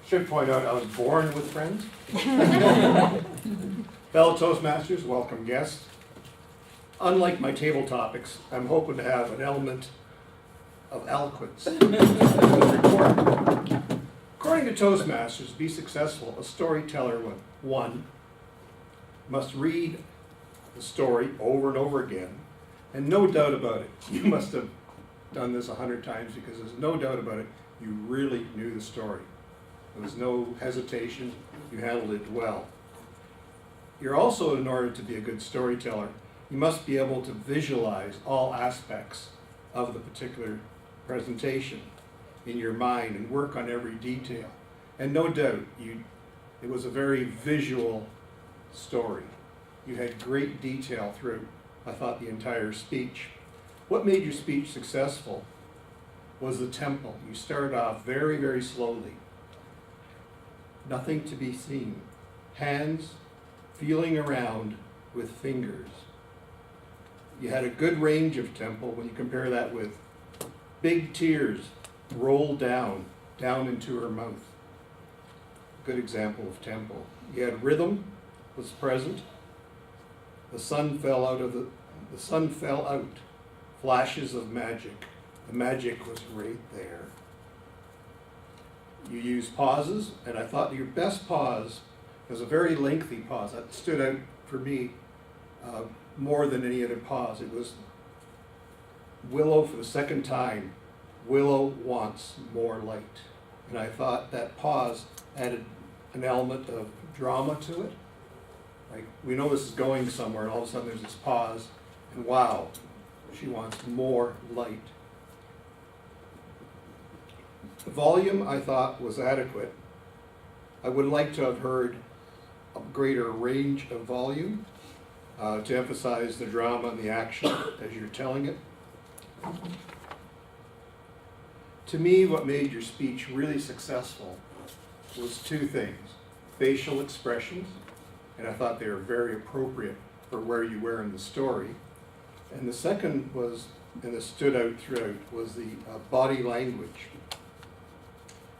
Should point out I was born with friends. Fellow Toastmasters, welcome guests. Unlike my table topics, I'm hoping to have an element of eloquence. According to Toastmasters, to be successful, a storyteller, one, must read the story over and over again, and no doubt about it, you must have done this 100 times because there's no doubt about it, you really knew the story. There was no hesitation, you handled it well. You're also, in order to be a good storyteller, you must be able to visualize all aspects of the particular presentation in your mind and work on every detail. And no doubt, it was a very visual story. You had great detail through, I thought, the entire speech. What made your speech successful was the tempo. You started off very, very slowly. Nothing to be seen. Hands feeling around with fingers. You had a good range of tempo when you compare that with big tears rolled down into her mouth. Good example of tempo. You had rhythm was present. The sun fell out. Flashes of magic. The magic was right there. You used pauses, and I thought your best pause was a very lengthy pause. That stood out for me more than any other pause. It was Willow for the second time. Willow wants more light. And I thought that pause added an element of drama to it. Like, we know this is going somewhere, and all of a sudden there's this pause, and wow, she wants more light. The volume, I thought, was adequate. I would like to have heard a greater range of volume to emphasize the drama and the action as you're telling it. To me, what made your speech really successful was two things. Facial expressions, and I thought they were very appropriate for where you were in the story. And the second was, and this stood out throughout, was the body language.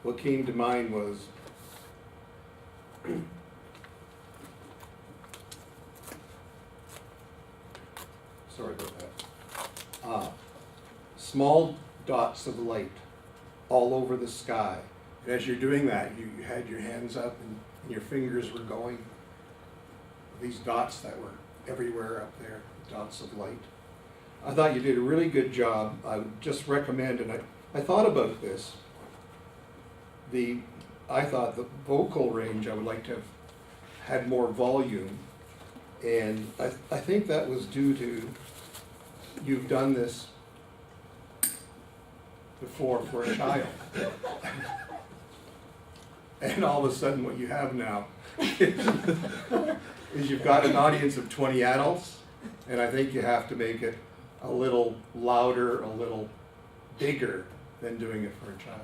What came to mind was sorry about that. Small dots of light all over the sky. And as you're doing that, you had your hands up and your fingers were going. These dots that were everywhere up there, dots of light. I thought you did a really good job. I would just recommend, and I thought about this. I thought the vocal range, I would like to have had more volume. And I think that was due to you've done this before for a child. And all of a sudden what you have now is you've got an audience of 20 adults, and I think you have to make it a little louder, a little bigger than doing it for a child.